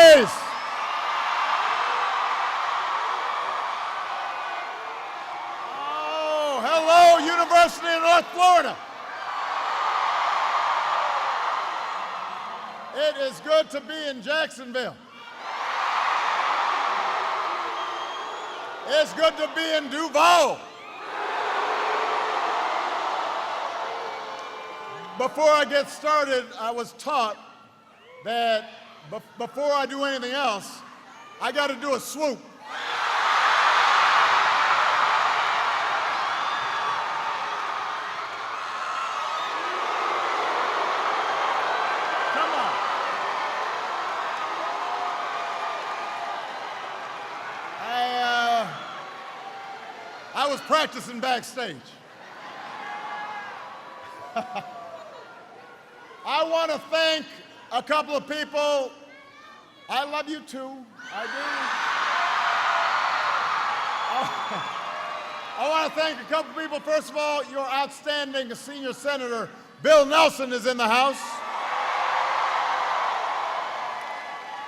days. Oh, hello, University of North Florida. It is good to be in Jacksonville. It's good to be in Duval. Before I get started, I was taught that before I do anything else, I got to do a swoop. Come on. I was practicing backstage. I want to thank a couple of people. I love you too. I do. I want to thank a couple of people. First of all, your outstanding senior senator, Bill Nelson, is in the House.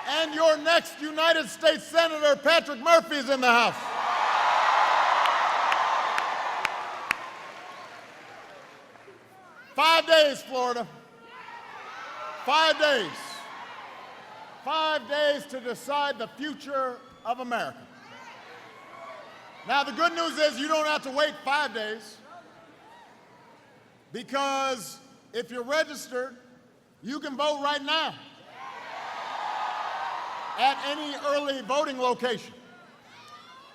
And your next United States Senator, Patrick Murphy, is in the House. "5 days, Florida. 5 days. 5 days to decide the future of America." Now, the good news is you don't have to wait 5 days, because if you're registered, you can vote right now at any early voting location.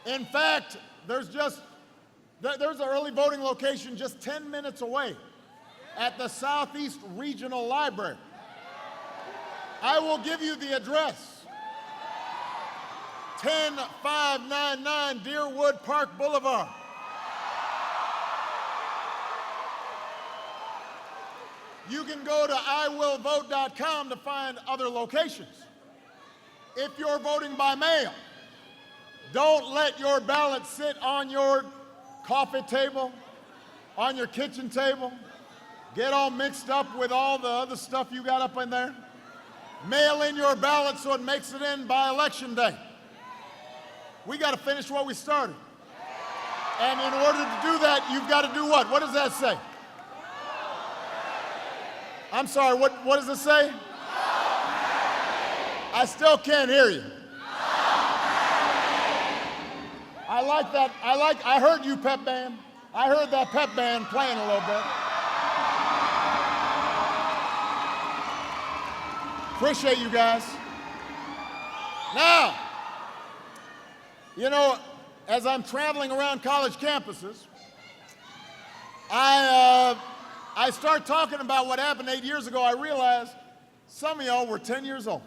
In fact, there's an early voting location just 10 minutes away at the Southeast Regional Library. I will give you the address. 10599 Deerwood Park Boulevard. You can go to iwillvote.com to find other locations. If you're voting by mail, don't let your ballot sit on your coffee table, on your kitchen table, get all mixed up with all the other stuff you got up in there. Mail in your ballot so it makes it in by Election Day. We got to finish what we started. And in order to do that, you've got to do what? What does that say? I'm sorry, what does it say? I still can't hear you. I like that. I heard you, pep band. I heard that pep band playing a little bit. Appreciate you guys. Now, you know, as I'm traveling around college campuses, I start talking about what happened 8 years ago. I realized some of y'all were 10 years old,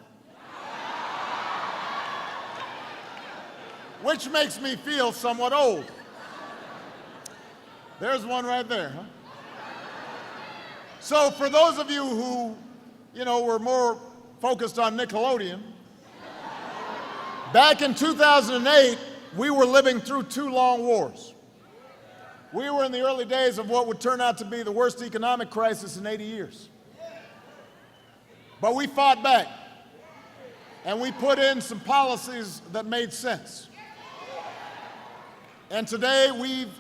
which makes me feel somewhat old. There's one right there, huh? So for those of you who, were more focused on Nickelodeon, back in 2008, we were living through 2 long wars. We were in the early days of what would turn out to be the worst economic crisis in 80 years. But we fought back, and we put in some policies that made sense. And today we've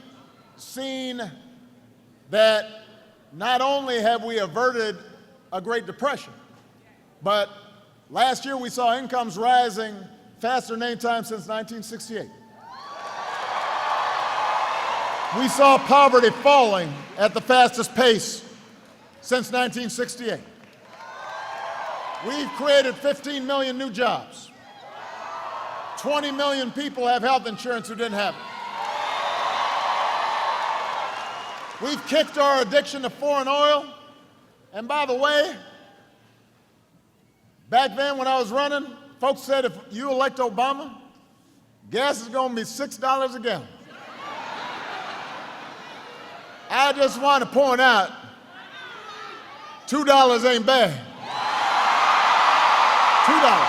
seen that not only have we averted a Great Depression, but last year we saw incomes rising faster than any time since 1968. We saw poverty falling at the fastest pace since 1968. We've created 15 million new jobs. 20 million people have health insurance who didn't have it. We've kicked our addiction to foreign oil. And by the way, back then when I was running, folks said if you elect Obama, gas is going to be $6 a gallon. I just want to point out, $2 ain't bad. $2.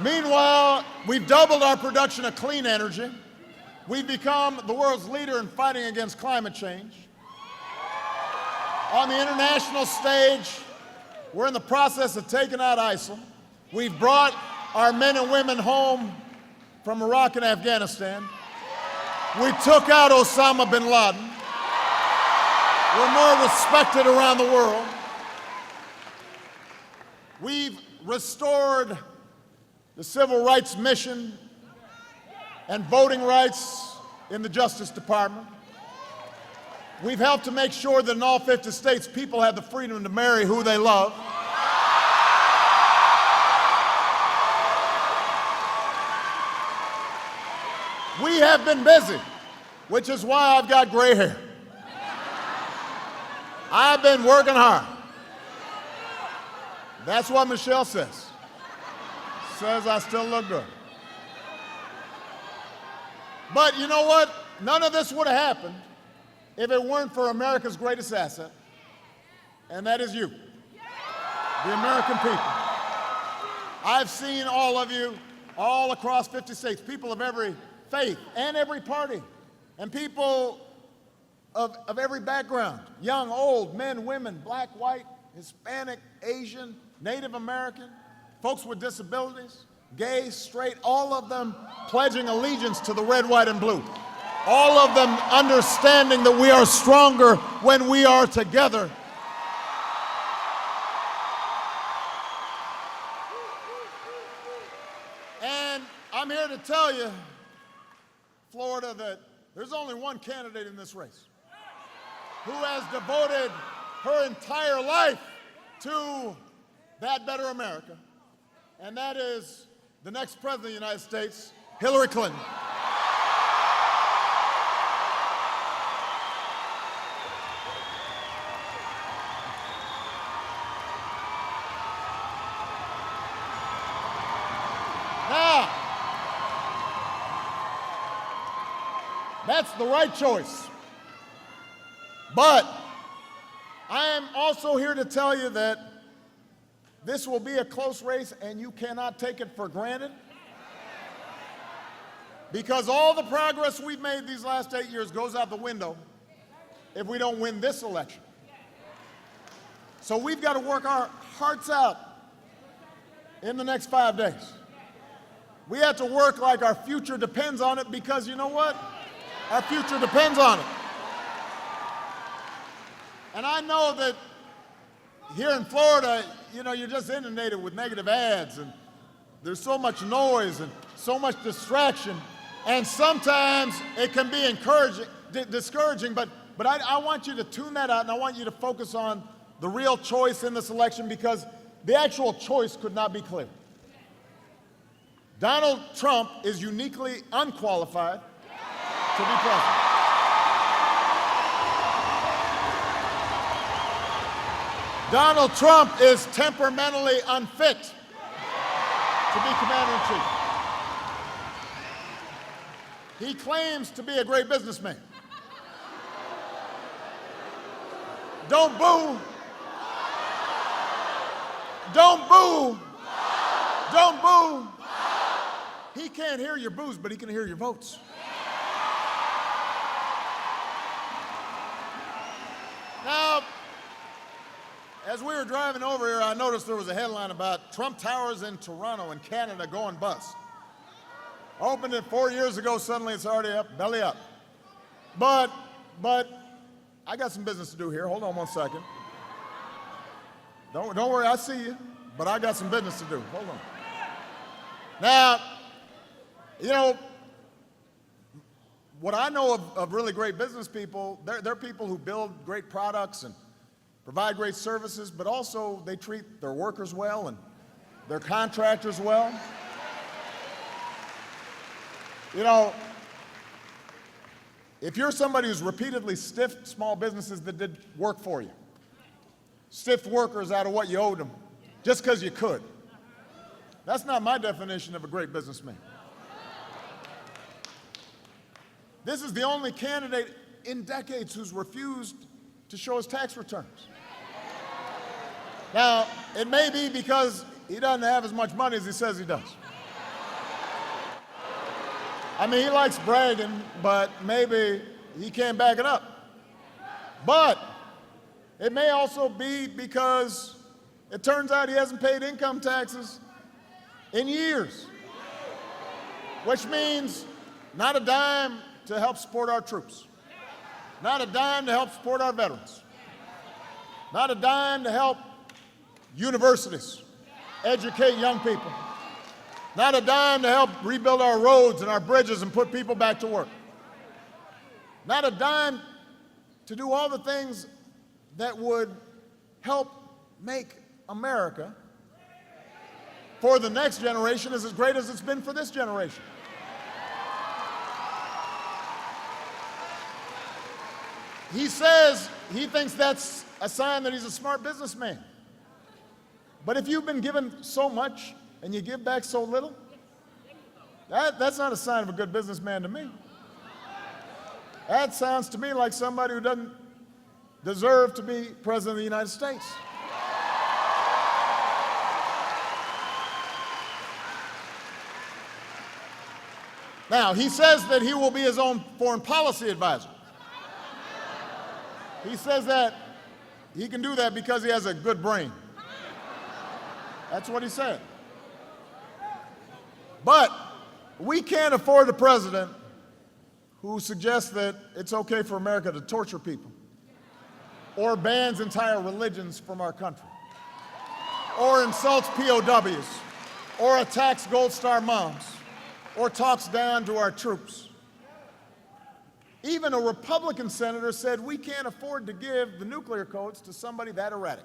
Meanwhile, we've doubled our production of clean energy. We've become the world's leader in fighting against climate change. On the international stage, we're in the process of taking out ISIL. We've brought our men and women home from Iraq and Afghanistan. We took out Osama bin Laden. We're more respected around the world. We've restored the civil rights mission and voting rights in the Justice Department. We've helped to make sure that in all 50 states, people have the freedom to marry who they love. We have been busy, which is why I've got gray hair. I've been working hard. That's what Michelle says. Says I still look good. But you know what? None of this would have happened if it weren't for America's greatest asset, and that is you, the American people. I've seen all of you all across 50 states, people of every faith and every party, and people of every background, young, old, men, women, black, white, Hispanic, Asian, Native American, folks with disabilities, gay, straight, all of them pledging allegiance to the red, white, and blue. All of them understanding that we are stronger when we are together. And I'm here to tell you, Florida, that there's only one candidate in this race who has devoted her entire life to that better America, and that is the next president of the United States, Hillary Clinton. Now, that's the right choice. But I am also here to tell you that this will be a close race, and you cannot take it for granted, because all the progress we've made these last 8 years goes out the window if we don't win this election. So we've got to work our hearts out in the next 5 days. We have to work like our future depends on it, because you know what? Our future depends on it. And I know that here in Florida, you know, you're just inundated with negative ads, and there's so much noise and so much distraction, and sometimes it can be discouraging, but I want you to tune that out, and I want you to focus on the real choice in this election, because the actual choice could not be clear. Donald Trump is uniquely unqualified to be president. Donald Trump is temperamentally unfit to be commander-in-chief. He claims to be a great businessman. Don't boo. Don't boo. Don't boo. He can't hear your boos, but he can hear your votes. Now, as we were driving over here, I noticed there was a headline about Trump Towers in Toronto in Canada going bust. Opened it 4 years ago, suddenly it's already up, belly up. But I got some business to do here. Hold on one second. Don't worry, I see you, but I got some business to do. Hold on. Now, you know, what I know of really great business people, they're people who build great products and provide great services, but also they treat their workers well and their contractors well. You know, if you're somebody who's repeatedly stiffed small businesses that did work for you, stiffed workers out of what you owed them, just because you could, that's not my definition of a great businessman. This is the only candidate in decades who's refused to show his tax returns. Now, it may be because he doesn't have as much money as he says he does. I mean, he likes bragging, but maybe he can't back it up. But It may also be because it turns out he hasn't paid income taxes in years, which means not a dime to help support our troops, not a dime to help support our veterans, not a dime to help universities educate young people, not a dime to help rebuild our roads and our bridges and put people back to work, not a dime to do all the things that would help make America for the next generation as great as it's been for this generation. He says he thinks that's a sign that he's a smart businessman. But if you've been given so much and you give back so little, that's not a sign of a good businessman to me. That sounds to me like somebody who doesn't deserve to be president of the United States. Now, he says that he will be his own foreign policy advisor. He says that he can do that because he has a good brain. That's what he said. But we can't afford a president who suggests that it's okay for America to torture people, or bans entire religions from our country, or insults POWs, or attacks Gold Star moms, or talks down to our troops. Even a Republican senator said we can't afford to give the nuclear codes to somebody that erratic.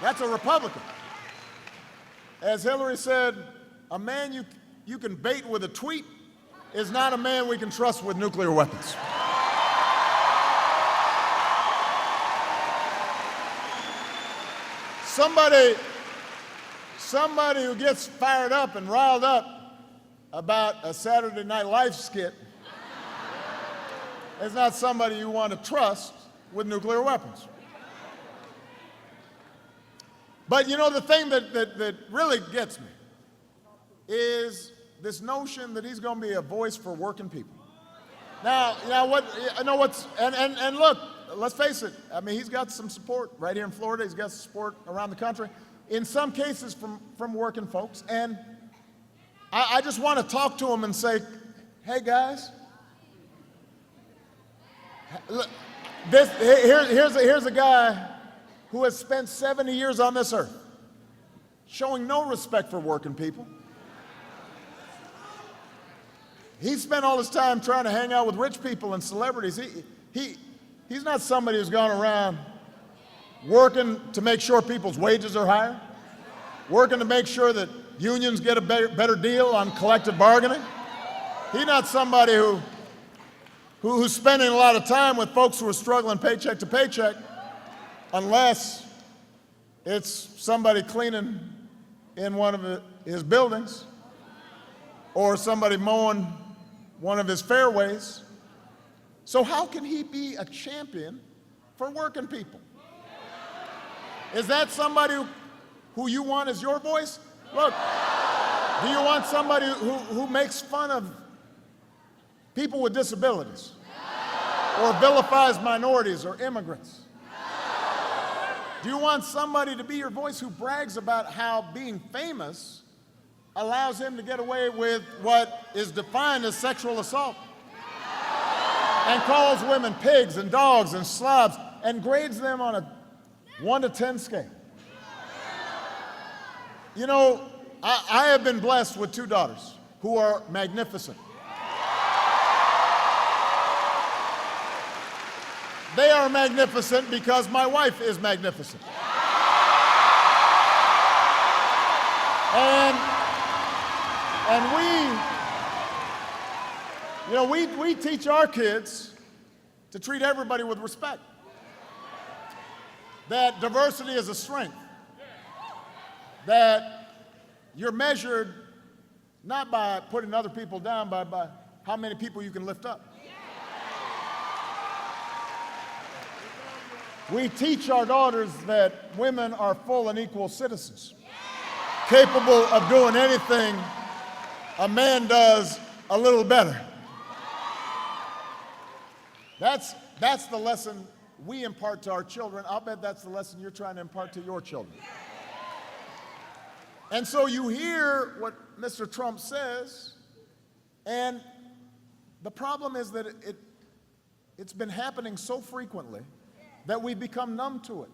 That's a Republican. As Hillary said, a man you can bait with a tweet is not a man we can trust with nuclear weapons. Somebody who gets fired up and riled up about a Saturday Night Live skit is not somebody you want to trust with nuclear weapons. But you know, the thing that really gets me is this notion that he's going to be a voice for working people. Now look, let's face it, I mean, he's got some support right here in Florida, he's got support around the country, in some cases from working folks, and I just want to talk to him and say, hey guys, look, here's a guy who has spent 70 years on this earth showing no respect for working people. He spent all his time trying to hang out with rich people and celebrities. He's not somebody who's gone around working to make sure people's wages are higher, working to make sure that unions get a better deal on collective bargaining. He's not somebody who's spending a lot of time with folks who are struggling paycheck to paycheck, unless it's somebody cleaning in one of his buildings or somebody mowing one of his fairways. So how can he be a champion for working people? Is that somebody who you want as your voice? Look, do you want somebody who makes fun of people with disabilities or vilifies minorities or immigrants? Do you want somebody to be your voice who brags about how being famous allows him to get away with what is defined as sexual assault and calls women pigs and dogs and slobs and grades them on a 1 to 10 scale? You know, I have been blessed with 2 daughters who are magnificent. They are magnificent because my wife is magnificent. And we teach our kids to treat everybody with respect. That diversity is a strength. That you're measured not by putting other people down, but by how many people you can lift up. We teach our daughters that women are full and equal citizens, capable of doing anything a man does a little better. That's the lesson we impart to our children, I'll bet that's the lesson you're trying to impart to your children. And so you hear what Mr. Trump says, and the problem is that it's been happening so frequently that we become numb to it.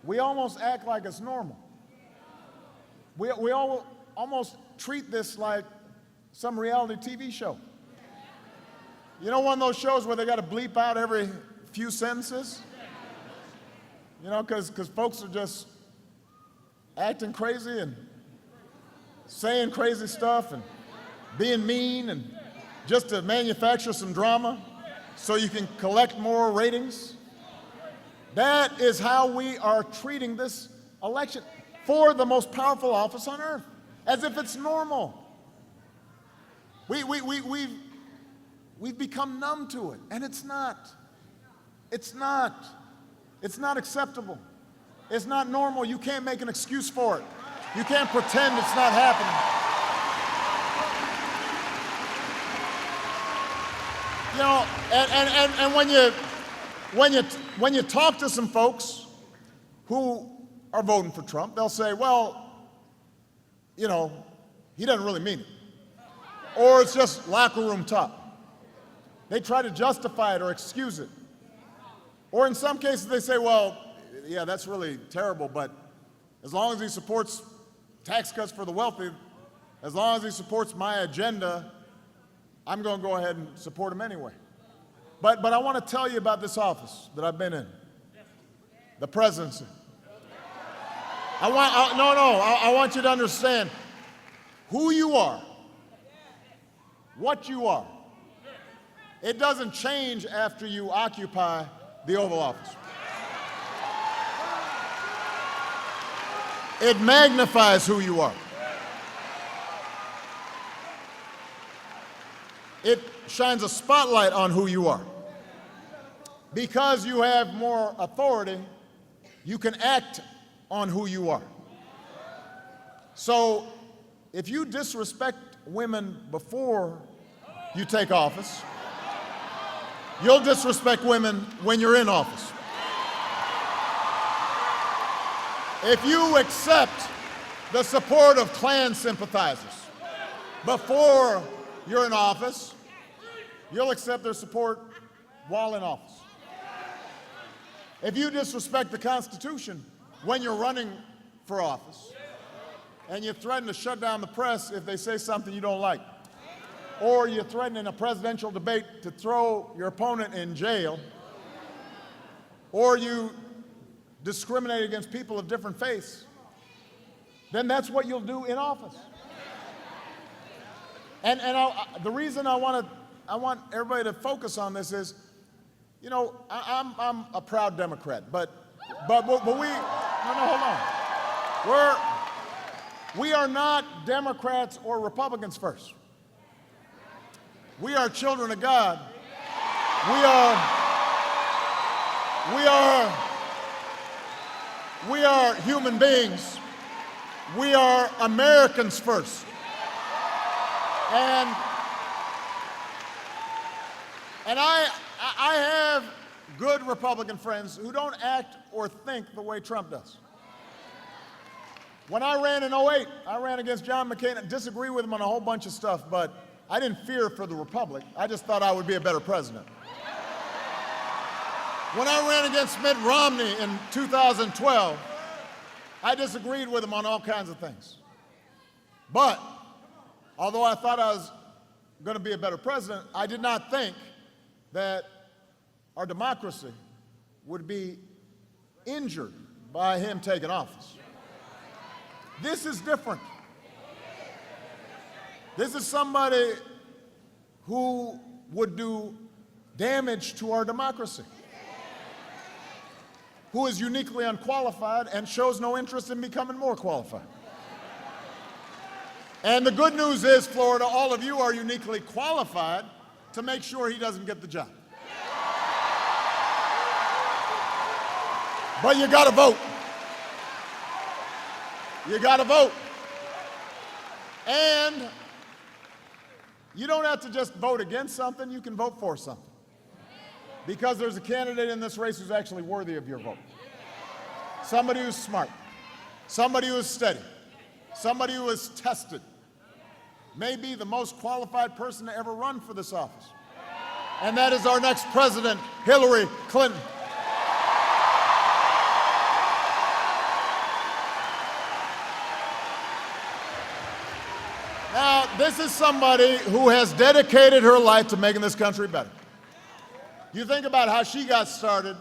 We almost act like it's normal. We all almost treat this like some reality TV show. You know, one of those shows where they got to bleep out every few sentences? You know, because folks are just acting crazy and saying crazy stuff and being mean and just to manufacture some drama so you can collect more ratings. That is how we are treating this election for the most powerful office on earth, as if it's normal. We've become numb to it, and it's not. It's not. It's not acceptable. It's not normal. You can't make an excuse for it. You can't pretend it's not happening. You know, and when you talk to some folks who are voting for Trump, they'll say, well, you know, he doesn't really mean it. Or it's just locker room talk. They try to justify it or excuse it. Or in some cases they say, well, yeah, that's really terrible, but as long as he supports tax cuts for the wealthy, as long as he supports my agenda, I'm going to go ahead and support him anyway. But I want to tell you about this office that I've been in, the presidency. I want you to understand who you are, what you are. It doesn't change after you occupy the Oval Office. It magnifies who you are. It shines a spotlight on who you are. Because you have more authority, you can act on who you are. So if you disrespect women before you take office, you'll disrespect women when you're in office. If you accept the support of Klan sympathizers before you're in office, you'll accept their support while in office. If you disrespect the Constitution when you're running for office, and you threaten to shut down the press if they say something you don't like, or you threaten in a presidential debate to throw your opponent in jail, or you discriminate against people of different faiths, then that's what you'll do in office. And the reason I want everybody to focus on this is, you know, I'm a proud Democrat, but hold on. We are not Democrats or Republicans first. We are children of God. We are human beings. We are Americans first. And I have good Republican friends who don't act or think the way Trump does. When I ran in 2008, I ran against John McCain. I disagree with him on a whole bunch of stuff, but I didn't fear for the Republic. I just thought I would be a better president. When I ran against Mitt Romney in 2012, I disagreed with him on all kinds of things. But although I thought I was going to be a better president, I did not think that our democracy would be injured by him taking office. This is different. This is somebody who would do damage to our democracy, who is uniquely unqualified and shows no interest in becoming more qualified. And the good news is, Florida, all of you are uniquely qualified to make sure he doesn't get the job. But you got to vote. You got to vote. And you don't have to just vote against something, you can vote for something. Because there's a candidate in this race who's actually worthy of your vote. Somebody who's smart, somebody who is steady, somebody who is tested, maybe the most qualified person to ever run for this office. And that is our next president, Hillary Clinton. Now, this is somebody who has dedicated her life to making this country better. You think about how she got started.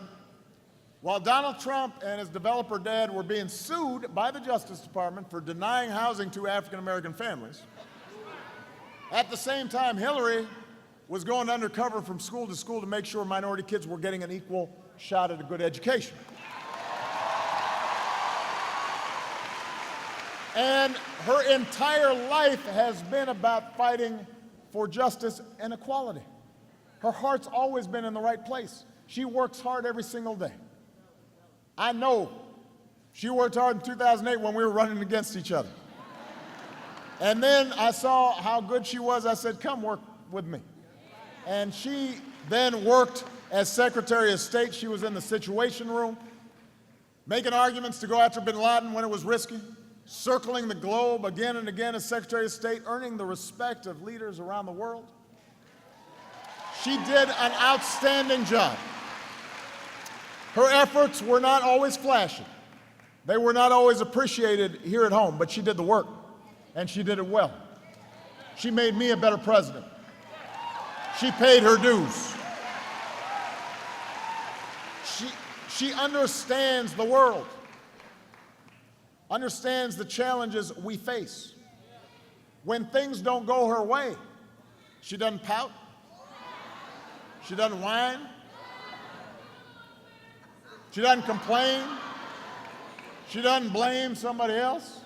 While Donald Trump and his developer dad were being sued by the Justice Department for denying housing to African-American families, at the same time, Hillary was going undercover from school to make sure minority kids were getting an equal shot at a good education. And her entire life has been about fighting for justice and equality. Her heart's always been in the right place. She works hard every single day. I know she worked hard in 2008 when we were running against each other. And then I saw how good she was. I said, come work with me. And she then worked as Secretary of State. She was in the Situation Room, making arguments to go after bin Laden when it was risky, circling the globe again and again as Secretary of State, earning the respect of leaders around the world. She did an outstanding job. Her efforts were not always flashy. They were not always appreciated here at home, but she did the work, and she did it well. She made me a better president. She paid her dues. She understands the world, understands the challenges we face. When things don't go her way, she doesn't pout. She doesn't whine. She doesn't complain. She doesn't blame somebody else.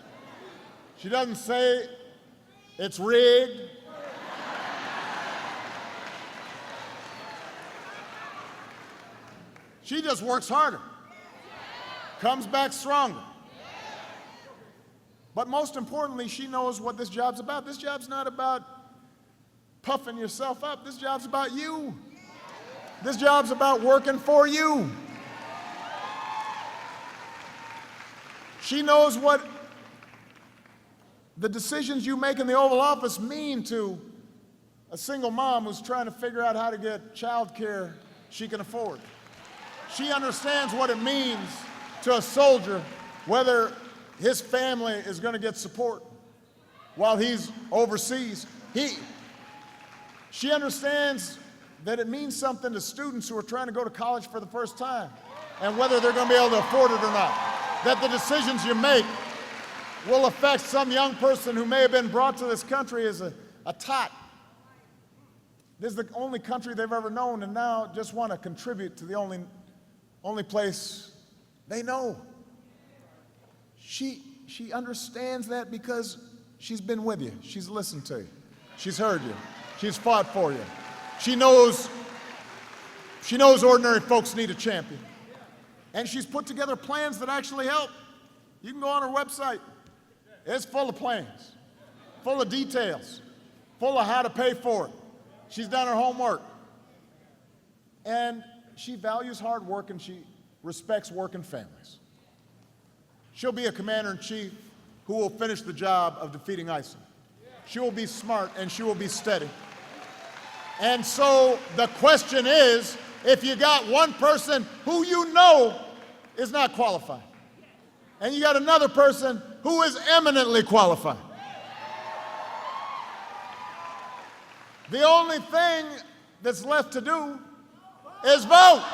She doesn't say it's rigged. She just works harder, comes back stronger. But most importantly, she knows what this job's about. This job's not about puffing yourself up. This job's about you. This job's about working for you. She knows what the decisions you make in the Oval Office mean to a single mom who's trying to figure out how to get child care she can afford. She understands what it means to a soldier, whether his family is going to get support while he's overseas. She understands that it means something to students who are trying to go to college for the first time and whether they're going to be able to afford it or not. That the decisions you make will affect some young person who may have been brought to this country as a tot. This is the only country they've ever known, and now just want to contribute to the only place they know. She understands that because she's been with you. She's listened to you. She's heard you. She's fought for you. She knows ordinary folks need a champion. And she's put together plans that actually help. You can go on her website. It's full of plans, full of details, full of how to pay for it. She's done her homework. And she values hard work, and she respects working families. She'll be a commander-in-chief who will finish the job of defeating ISIL. She will be smart, and she will be steady. And so the question is, if you got one person who you know is not qualified, and you got another person who is eminently qualified, the only thing that's left to do is vote.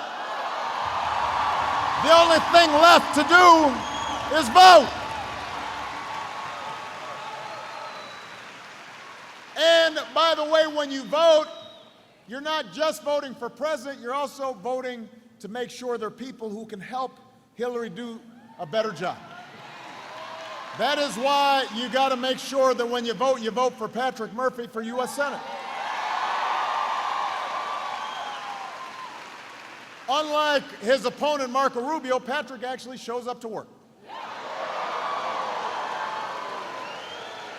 The only thing left to do is vote. And by the way, when you vote, you're not just voting for president, you're also voting to make sure there are people who can help Hillary do a better job. That is why you got to make sure that when you vote for Patrick Murphy for U.S. Senate. Unlike his opponent, Marco Rubio, Patrick actually shows up to work.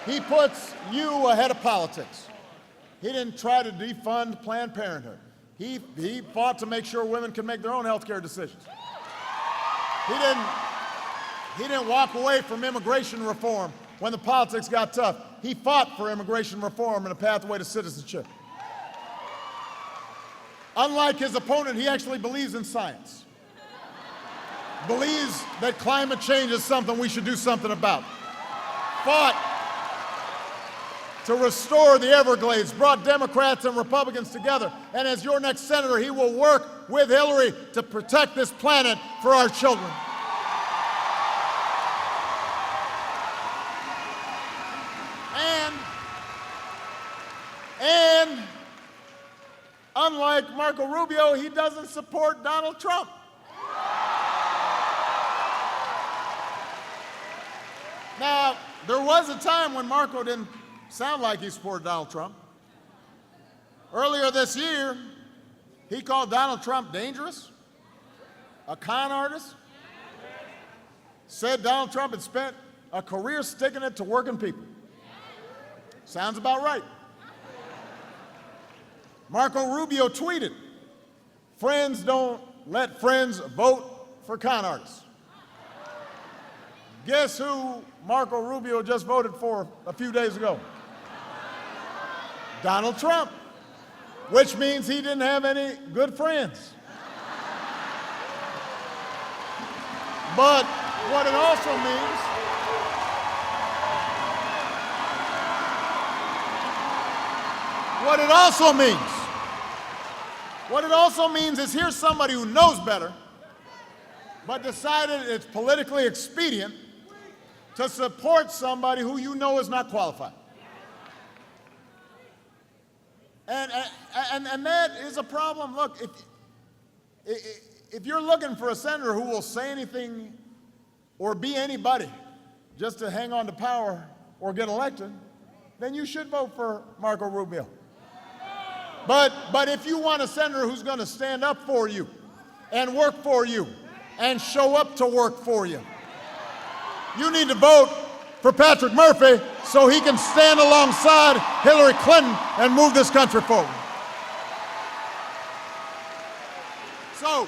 He puts you ahead of politics. He didn't try to defund Planned Parenthood. He fought to make sure women can make their own health care decisions. He didn't walk away from immigration reform when the politics got tough. He fought for immigration reform and a pathway to citizenship. Unlike his opponent, he actually believes in science. Believes that climate change is something we should do something about. Fought to restore the Everglades, brought Democrats and Republicans together, and as your next senator, he will work with Hillary to protect this planet for our children. And unlike Marco Rubio, he doesn't support Donald Trump. Now, there was a time when Marco didn't sound like he supported Donald Trump. Earlier this year, he called Donald Trump dangerous, a con artist, said Donald Trump had spent a career sticking it to working people. Sounds about right. Marco Rubio tweeted, "Friends don't let friends vote for con artists." Guess who Marco Rubio just voted for a few days ago? Donald Trump, which means he didn't have any good friends. But what it also means, what it also means is here's somebody who knows better, but decided it's politically expedient to support somebody who you know is not qualified. And that is a problem. Look, if you're looking for a senator who will say anything or be anybody just to hang on to power or get elected, then you should vote for Marco Rubio. But if you want a senator who's going to stand up for you and work for you and show up to work for you, you need to vote for Patrick Murphy so he can stand alongside Hillary Clinton and move this country forward. So,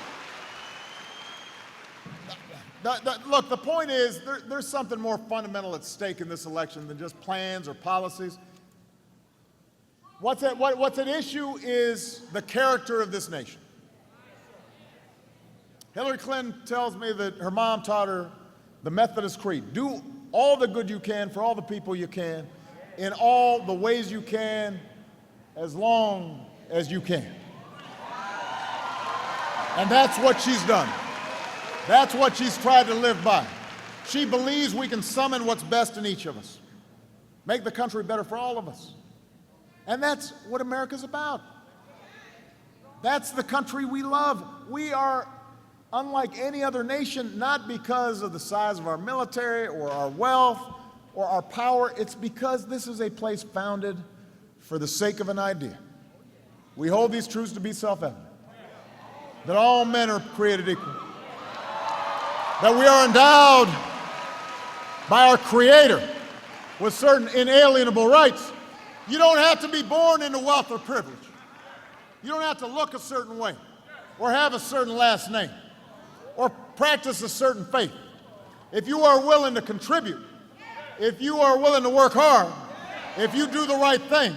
look, the point is there's something more fundamental at stake in this election than just plans or policies. What's at issue is the character of this nation. Hillary Clinton tells me that her mom taught her the Methodist Creed. Do all the good you can for all the people you can, in all the ways you can, as long as you can. And that's what she's done. That's what she's tried to live by. She believes we can summon what's best in each of us, make the country better for all of us. And that's what America's about. That's the country we love. We are unlike any other nation, not because of the size of our military or our wealth or our power. It's because this is a place founded for the sake of an idea. We hold these truths to be self-evident, that all men are created equal, that we are endowed by our Creator with certain inalienable rights. You don't have to be born into wealth or privilege. You don't have to look a certain way or have a certain last name or practice a certain faith. If you are willing to contribute, if you are willing to work hard, if you do the right thing,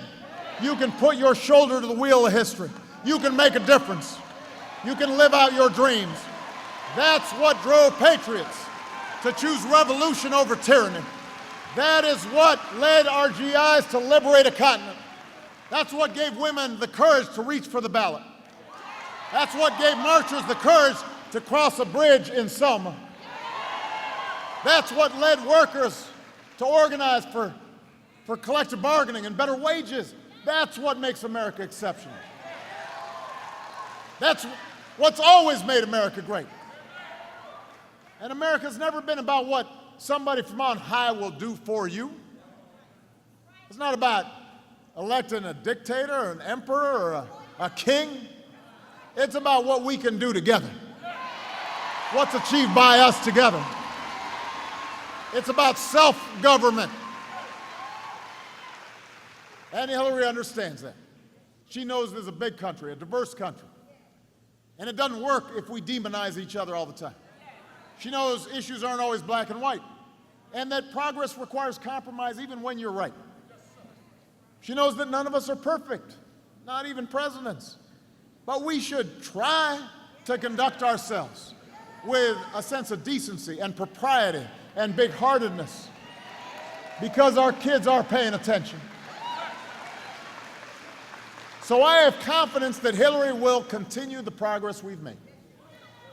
you can put your shoulder to the wheel of history. You can make a difference. You can live out your dreams. That's what drove patriots to choose revolution over tyranny. That is what led our GIs to liberate a continent. That's what gave women the courage to reach for the ballot. That's what gave marchers the courage to cross a bridge in Selma. That's what led workers to organize for collective bargaining and better wages. That's what makes America exceptional. That's what's always made America great. And America's never been about what somebody from on high will do for you. It's not about electing a dictator or an emperor or a king. It's about what we can do together. What's achieved by us together. It's about self-government. And Hillary understands that. She knows there's a big country, a diverse country. And it doesn't work if we demonize each other all the time. She knows issues aren't always black and white, and that progress requires compromise even when you're right. She knows that none of us are perfect, not even presidents. But we should try to conduct ourselves with a sense of decency and propriety and big-heartedness, because our kids are paying attention. So I have confidence that Hillary will continue the progress we've made.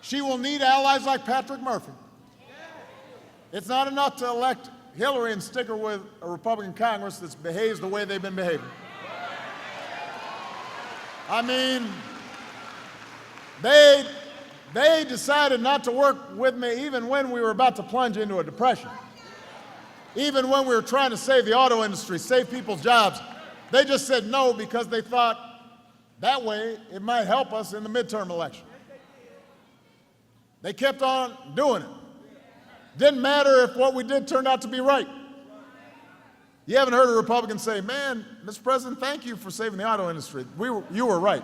She will need allies like Patrick Murphy. It's not enough to elect Hillary and stick her with a Republican Congress that behaves the way they've been behaving. I mean, they decided not to work with me even when we were about to plunge into a depression. Even when we were trying to save the auto industry, save people's jobs, they just said no because they thought that way it might help us in the midterm election. They kept on doing it. Didn't matter if what we did turned out to be right. You haven't heard a Republican say, man, Mr. President, thank you for saving the auto industry. You were right.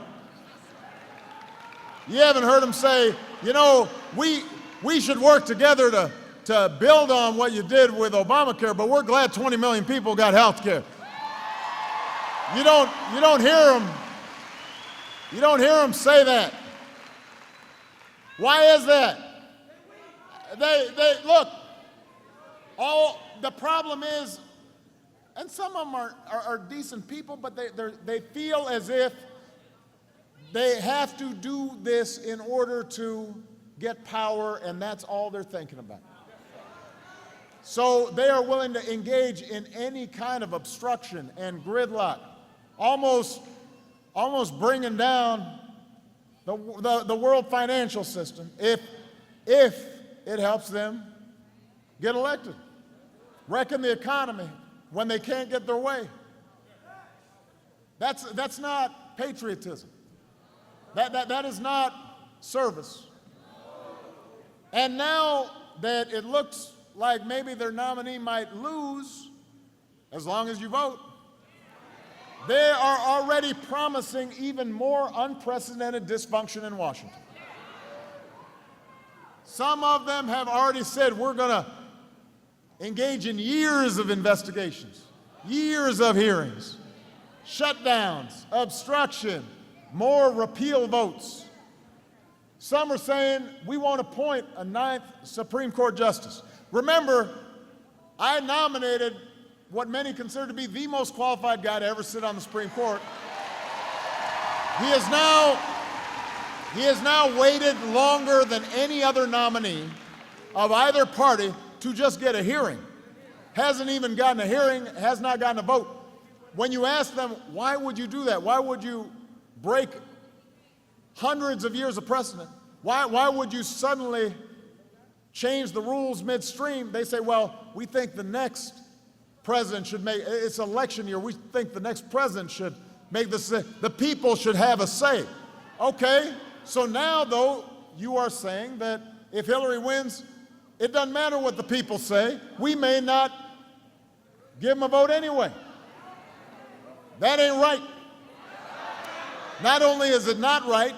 You haven't heard them say, you know, we should work together to build on what you did with Obamacare, but we're glad 20 million people got health care. You don't hear them say that. Why is that? They look, the problem is, and some of them are decent people, but they feel as if they have to do this in order to get power, and that's all they're thinking about. So they are willing to engage in any kind of obstruction and gridlock, almost bringing down the world financial system if it helps them get elected. Wrecking the economy when they can't get their way. That's not patriotism. That is not service. And now that it looks like maybe their nominee might lose, as long as you vote, they are already promising even more unprecedented dysfunction in Washington. Some of them have already said we're going to engage in years of investigations, years of hearings, shutdowns, obstruction, more repeal votes. Some are saying we won't appoint a 9th Supreme Court justice. Remember, I nominated what many consider to be the most qualified guy to ever sit on the Supreme Court. He has now waited longer than any other nominee of either party to just get a hearing. Hasn't even gotten a hearing, has not gotten a vote. When you ask them, why would you do that? Why would you break hundreds of years of precedent? Why would you suddenly change the rules midstream? They say, well, we think the next president should make, it's election year, we think the next president should make this, the people should have a say. Okay, so now though, you are saying that if Hillary wins, it doesn't matter what the people say, we may not give them a vote anyway. That ain't right. Not only is it not right,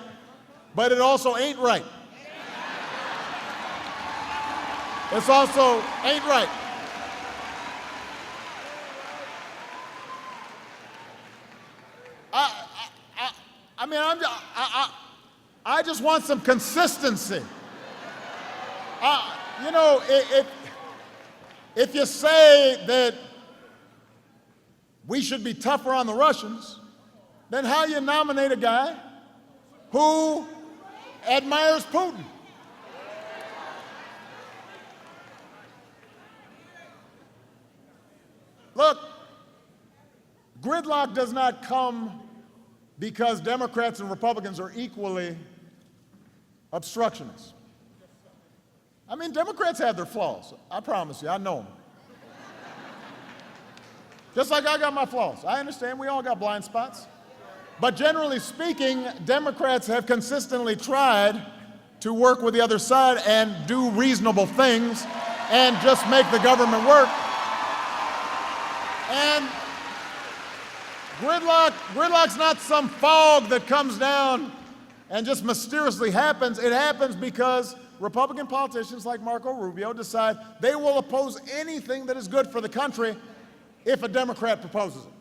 but it also ain't right. It's also ain't right. I mean, I just want some consistency. You know, if you say that we should be tougher on the Russians, then how you nominate a guy who admires Putin? Look, gridlock does not come because Democrats and Republicans are equally obstructionists. I mean, Democrats have their flaws. I promise you, I know them. Just like I got my flaws. I understand we all got blind spots. But generally speaking, Democrats have consistently tried to work with the other side and do reasonable things and just make the government work. And Gridlock's not some fog that comes down and just mysteriously happens. It happens because Republican politicians like Marco Rubio decide they will oppose anything that is good for the country if a Democrat proposes it.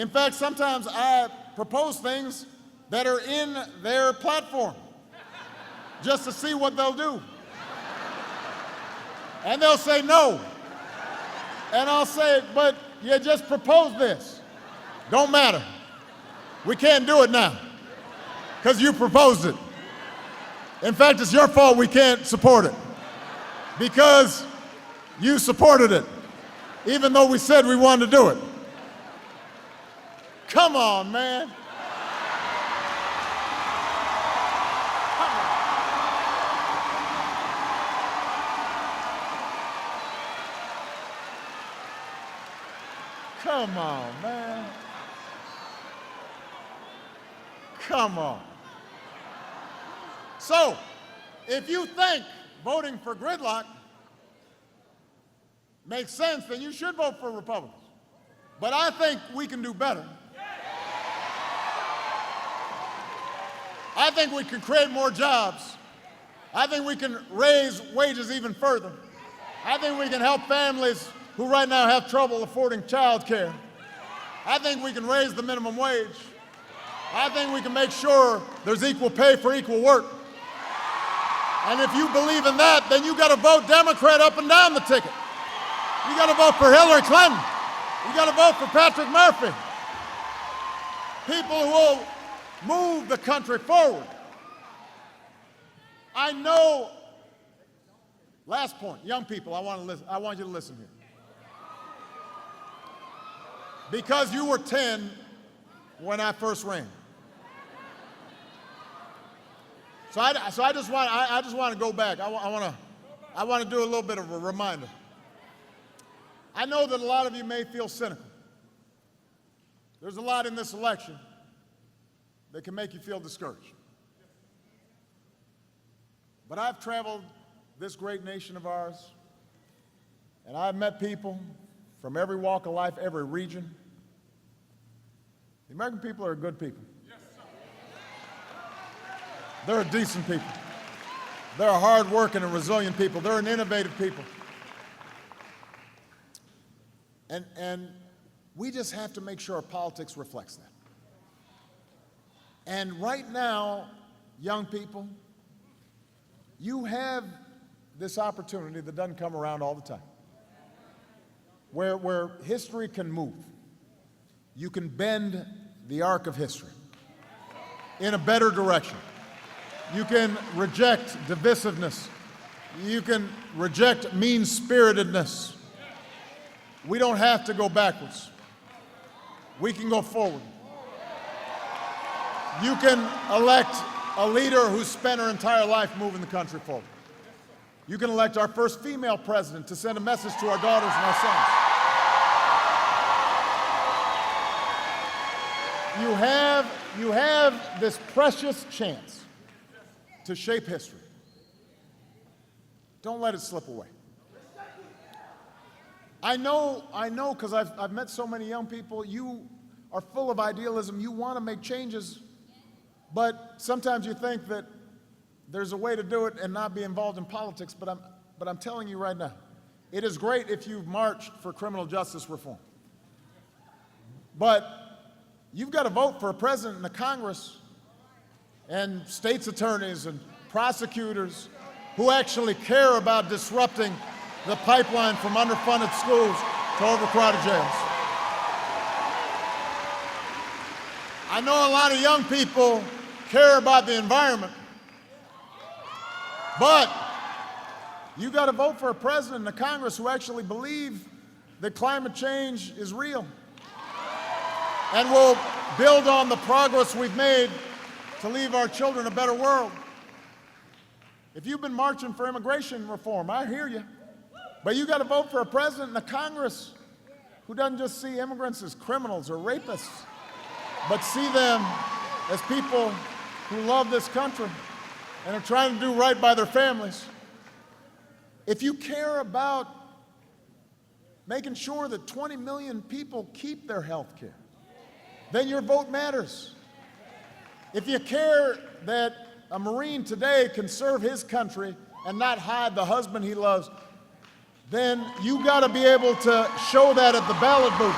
In fact, sometimes I propose things that are in their platform just to see what they'll do. And they'll say no. And I'll say, but you just proposed this. Don't matter. We can't do it now because you proposed it. In fact, it's your fault we can't support it because you supported it, even though we said we wanted to do it. Come on, man. Come on, man. Come on. So, if you think voting for gridlock makes sense, then you should vote for Republicans. But I think we can do better. I think we can create more jobs. I think we can raise wages even further. I think we can help families who right now have trouble affording child care. I think we can raise the minimum wage. I think we can make sure there's equal pay for equal work. And if you believe in that, then you got to vote Democrat up and down the ticket. You got to vote for Hillary Clinton. You got to vote for Patrick Murphy. People who will move the country forward. I know, last point, young people, I want you to listen here. Because you were 10 when I first ran. So I just want to go back. I want to do a little bit of a reminder. I know that a lot of you may feel cynical. There's a lot in this election that can make you feel discouraged. But I've traveled this great nation of ours, and I've met people from every walk of life, every region. The American people are good people. They're a decent people. They're a hard-working and resilient people. They're an innovative people. And we just have to make sure our politics reflects that. And right now, young people, you have this opportunity that doesn't come around all the time, where history can move. You can bend the arc of history in a better direction. You can reject divisiveness. You can reject mean-spiritedness. We don't have to go backwards. We can go forward. You can elect a leader who spent her entire life moving the country forward. You can elect our first female president to send a message to our daughters and our sons. You have this precious chance to shape history. Don't let it slip away. I know, because I've met so many young people, you are full of idealism, you want to make changes, but sometimes you think that there's a way to do it and not be involved in politics, but I'm telling you right now, it is great if you've marched for criminal justice reform. But you've got to vote for a president and a Congress and state's attorneys and prosecutors who actually care about disrupting the pipeline from underfunded schools to overcrowded jails. I know a lot of young people care about the environment, but you got to vote for a president and a Congress who actually believe that climate change is real and will build on the progress we've made to leave our children a better world. If you've been marching for immigration reform, I hear you. But you got to vote for a president and a Congress who doesn't just see immigrants as criminals or rapists, but see them as people who love this country and are trying to do right by their families. If you care about making sure that 20 million people keep their health care, then your vote matters. If you care that a Marine today can serve his country and not hide the husband he loves, then you got to be able to show that at the ballot booth.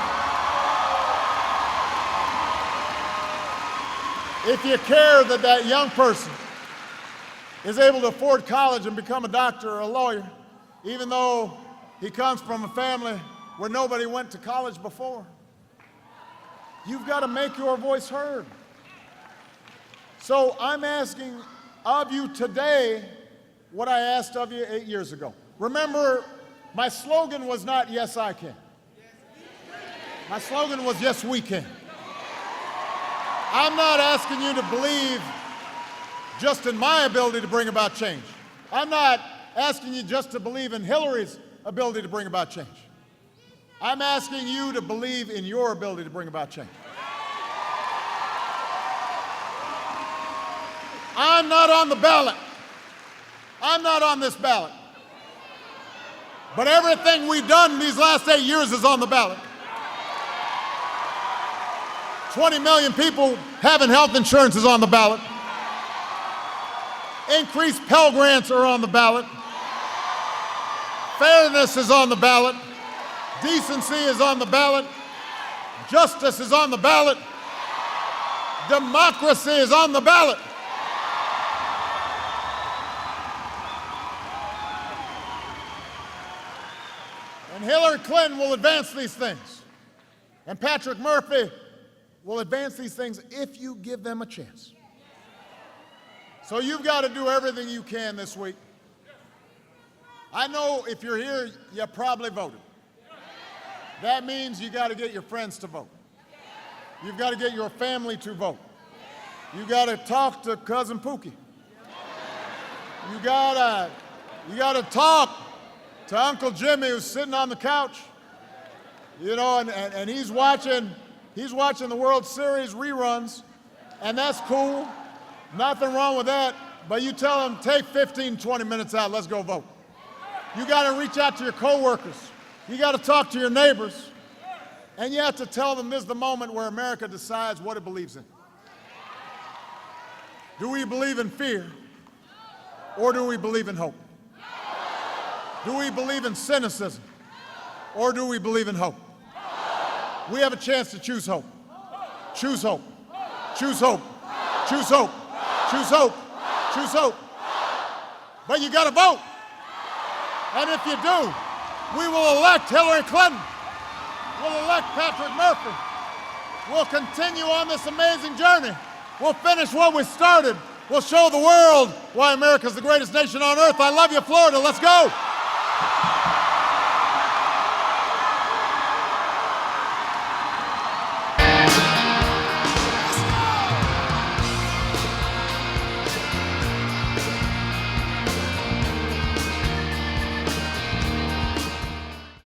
If you care that that young person is able to afford college and become a doctor or a lawyer, even though he comes from a family where nobody went to college before, you've got to make your voice heard. So I'm asking of you today what I asked of you 8 years ago. Remember, my slogan was not "Yes, I can." My slogan was "Yes, we can." I'm not asking you to believe just in my ability to bring about change. I'm not asking you just to believe in Hillary's ability to bring about change. I'm asking you to believe in your ability to bring about change. I'm not on the ballot. I'm not on this ballot. But everything we've done these last 8 years is on the ballot. 20 million people having health insurance is on the ballot. Increased Pell Grants are on the ballot. Fairness is on the ballot. Decency is on the ballot. Justice is on the ballot. Democracy is on the ballot. And Hillary Clinton will advance these things. And Patrick Murphy will advance these things if you give them a chance. So you've got to do everything you can this week. I know if you're here, you probably voted. That means you got to get your friends to vote. You've got to get your family to vote. You got to talk to Cousin Pookie. You got to talk to Uncle Jimmy who's sitting on the couch. You know, and he's watching the World Series reruns, and that's cool. Nothing wrong with that, but you tell him, take 15, 20 minutes out, let's go vote. You got to reach out to your coworkers. You got to talk to your neighbors, and you have to tell them this is the moment where America decides what it believes in. Do we believe in fear, or do we believe in hope? Do we believe in cynicism, or do we believe in hope? We have a chance to choose hope. Choose hope. Choose hope. Choose hope. Choose hope. Choose hope. But you got to vote. And if you do, we will elect Hillary Clinton. We'll elect Patrick Murphy. We'll continue on this amazing journey. We'll finish what we started. We'll show the world why America's the greatest nation on earth. I love you, Florida. Let's go.